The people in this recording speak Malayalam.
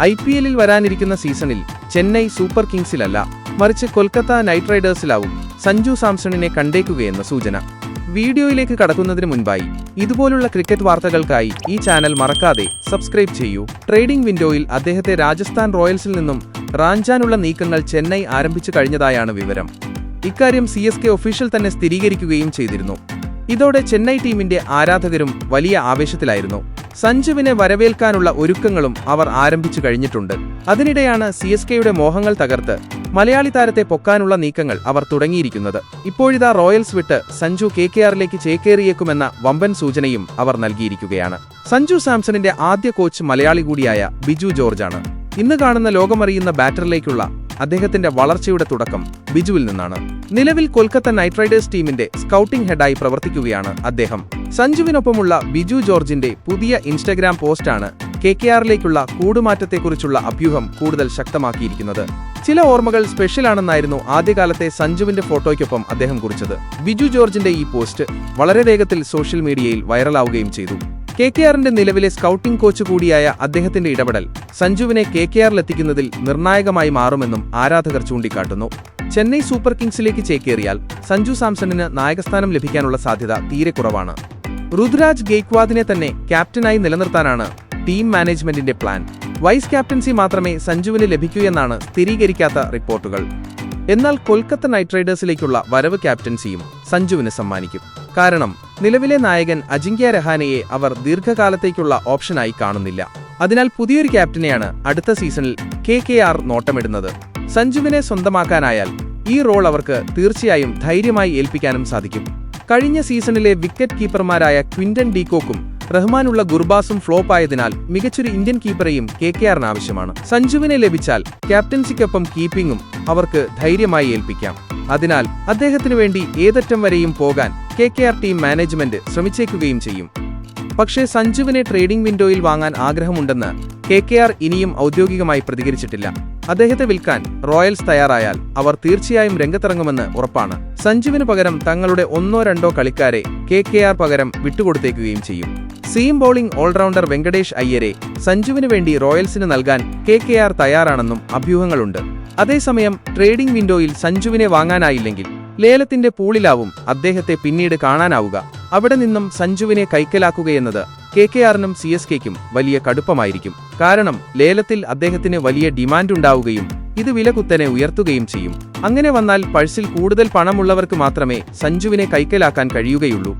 IPL-ൽ വരാനിരിക്കുന്ന സീസണിൽ ചെന്നൈ സൂപ്പർ കിങ്സിലല്ല, മറിച്ച് കൊൽക്കത്ത നൈറ്റ് റൈഡേഴ്സിലാവും സഞ്ജു സാംസണിനെ കണ്ടേക്കുകയെന്ന സൂചന. വീഡിയോയിലേക്ക് കടക്കുന്നതിന് മുൻപായി ഇതുപോലുള്ള ക്രിക്കറ്റ് വാർത്തകൾക്കായി ഈ ചാനൽ മറക്കാതെ സബ്സ്ക്രൈബ് ചെയ്യൂ. ട്രേഡിംഗ് വിൻഡോയിൽ അദ്ദേഹത്തെ രാജസ്ഥാൻ റോയൽസിൽ നിന്നും റാഞ്ചാനുള്ള നീക്കങ്ങൾ ചെന്നൈ ആരംഭിച്ചു കഴിഞ്ഞതായാണ് വിവരം. ഇക്കാര്യം CSK ഒഫീഷ്യൽ തന്നെ സ്ഥിരീകരിക്കുകയും ചെയ്തിരുന്നു. ഇതോടെ ചെന്നൈ ടീമിന്റെ ആരാധകരും വലിയ ആവേശത്തിലായിരുന്നു. സഞ്ജുവിനെ വരവേൽക്കാനുള്ള ഒരുക്കങ്ങളും അവർ ആരംഭിച്ചു കഴിഞ്ഞിട്ടുണ്ട്. അതിനിടെയാണ് CSKയുടെ മോഹങ്ങൾ തകർത്ത് മലയാളി താരത്തെ പൊക്കാനുള്ള നീക്കങ്ങൾ അവർ തുടങ്ങിയിരിക്കുന്നത്. ഇപ്പോഴിതാ റോയൽസ് വിട്ട് സഞ്ജു KKRലേക്ക് ചേക്കേറിയേക്കുമെന്ന വമ്പൻ സൂചനയും അവർ നൽകിയിരിക്കുകയാണ്. സഞ്ജു സാംസണിന്റെ ആദ്യ കോച്ച് മലയാളി കൂടിയായ ബിജു ജോർജാണ്. ഇന്ന് കാണുന്ന ലോകമറിയുന്ന ബാറ്ററിലേക്കുള്ള അദ്ദേഹത്തിന്റെ വളർച്ചയുടെ തുടക്കം ബിജുവിൽ നിന്നാണ്. നിലവിൽ കൊൽക്കത്ത നൈറ്റ് റൈഡേഴ്സ് ടീമിന്റെ സ്കൗട്ടിംഗ് ഹെഡായി പ്രവർത്തിക്കുകയാണ് അദ്ദേഹം. സഞ്ജുവിനൊപ്പമുള്ള ബിജു ജോർജിന്റെ പുതിയ ഇൻസ്റ്റഗ്രാം പോസ്റ്റാണ് KKRലേക്കുള്ള കൂടുമാറ്റത്തെക്കുറിച്ചുള്ള അഭ്യൂഹം കൂടുതൽ ശക്തമാക്കിയിരിക്കുന്നത്. ചില ഓർമ്മകൾ സ്പെഷ്യലാണെന്നായിരുന്നു ആദ്യകാലത്തെ സഞ്ജുവിന്റെ ഫോട്ടോയ്ക്കൊപ്പം അദ്ദേഹം കുറിച്ചത്. ബിജു ജോർജിന്റെ ഈ പോസ്റ്റ് വളരെ വേഗത്തിൽ സോഷ്യൽ മീഡിയയിൽ വൈറലാവുകയും ചെയ്തു. KKRന്റെ നിലവിലെ സ്കൗട്ടിംഗ് കോച്ച് കൂടിയായ അദ്ദേഹത്തിന്റെ ഇടപെടൽ സഞ്ജുവിനെ KKRലെത്തിക്കുന്നതിൽ നിർണായകമായി മാറുമെന്നും ആരാധകർ ചൂണ്ടിക്കാട്ടുന്നു. ചെന്നൈ സൂപ്പർ കിങ്സിലേക്ക് ചേക്കേറിയാൽ സഞ്ജു സാംസണിന് നായകസ്ഥാനം ലഭിക്കാനുള്ള സാധ്യത തീരെ കുറവാണ്. ഋതുരാജ് ഗെയ്ക്വാദിനെ തന്നെ ക്യാപ്റ്റനായി നിലനിർത്താനാണ് ടീം മാനേജ്മെന്റിന്റെ പ്ലാൻ. വൈസ് ക്യാപ്റ്റൻസി മാത്രമേ സഞ്ജുവിന് ലഭിക്കൂ എന്നാണ് സ്ഥിരീകരിക്കാത്ത റിപ്പോർട്ടുകൾ. എന്നാൽ കൊൽക്കത്ത നൈറ്റ് റൈഡേഴ്സിലേക്കുള്ള വരവ് ക്യാപ്റ്റൻസിയും സഞ്ജുവിന് സമ്മാനിക്കും. കാരണം നിലവിലെ നായകൻ അജിങ്ക്യ രഹാനെയെ അവർ ദീർഘകാലത്തേക്കുള്ള ഓപ്ഷനായി കാണുന്നില്ല. അതിനാൽ പുതിയൊരു ക്യാപ്റ്റനെയാണ് അടുത്ത സീസണിൽ KKR നോട്ടമിടുന്നത്. സഞ്ജുവിനെ സ്വന്തമാക്കാനായാൽ ഈ റോൾ അവർക്ക് തീർച്ചയായും ധൈര്യമായി ഏൽപ്പിക്കാനും സാധിക്കും. കഴിഞ്ഞ സീസണിലെ വിക്കറ്റ് കീപ്പർമാരായ ക്വിന്റൻ ഡീകോക്കും റഹ്മാനുള്ള ഗുർബാസും ഫ്ലോപ്പായതിനാൽ മികച്ചൊരു ഇന്ത്യൻ കീപ്പറെയും KKRന് ആവശ്യമാണ്. സഞ്ജുവിനെ ലഭിച്ചാൽ ക്യാപ്റ്റൻസിക്കൊപ്പം കീപ്പിംഗും അവർക്ക് ധൈര്യമായി ഏൽപ്പിക്കാം. അതിനാൽ അദ്ദേഹത്തിനു വേണ്ടി ഏതറ്റം വരെയും പോകാൻ KKR ടീം മാനേജ്മെന്റ് ശ്രമിച്ചേക്കുകയും ചെയ്യും. പക്ഷേ സഞ്ജുവിനെ ട്രേഡിംഗ് വിൻഡോയിൽ വാങ്ങാൻ ആഗ്രഹമുണ്ടെന്ന് KKR ഇനിയും ഔദ്യോഗികമായി പ്രതികരിച്ചിട്ടില്ല. അദ്ദേഹത്തെ വിൽക്കാൻ റോയൽസ് തയ്യാറായാൽ അവർ തീർച്ചയായും രംഗത്തിറങ്ങുമെന്ന് ഉറപ്പാണ്. സഞ്ജുവിന് പകരം തങ്ങളുടെ 1-2 കളിക്കാരെ KKR പകരം വിട്ടുകൊടുത്തേക്കുകയും ചെയ്യും. സീം ബോളിംഗ് ഓൾറൗണ്ടർ വെങ്കടേഷ് അയ്യരെ സഞ്ജുവിന് വേണ്ടി റോയൽസിന് നൽകാൻ KKR തയ്യാറാണെന്നും അഭ്യൂഹങ്ങളുണ്ട്. അതേസമയം ട്രേഡിംഗ് വിൻഡോയിൽ സഞ്ജുവിനെ വാങ്ങാനായില്ലെങ്കിൽ ലേലത്തിന്റെ പൂളിലാവും അദ്ദേഹത്തെ പിന്നീട് കാണാനാവുക. അവിടെ നിന്നും സഞ്ജുവിനെ കൈക്കലാക്കുകയെന്നത് KKRനും CSKയ്ക്കും വലിയ കടുപ്പമായിരിക്കും. കാരണം ലേലത്തിൽ അദ്ദേഹത്തിന് വലിയ ഡിമാൻഡുണ്ടാവുകയും ഇത് വില കുത്തനെ ഉയർത്തുകയും ചെയ്യും. അങ്ങനെ വന്നാൽ പഴ്സിൽ കൂടുതൽ പണമുള്ളവർക്ക് മാത്രമേ സഞ്ജുവിനെ കൈക്കലാക്കാൻ കഴിയുകയുള്ളൂ.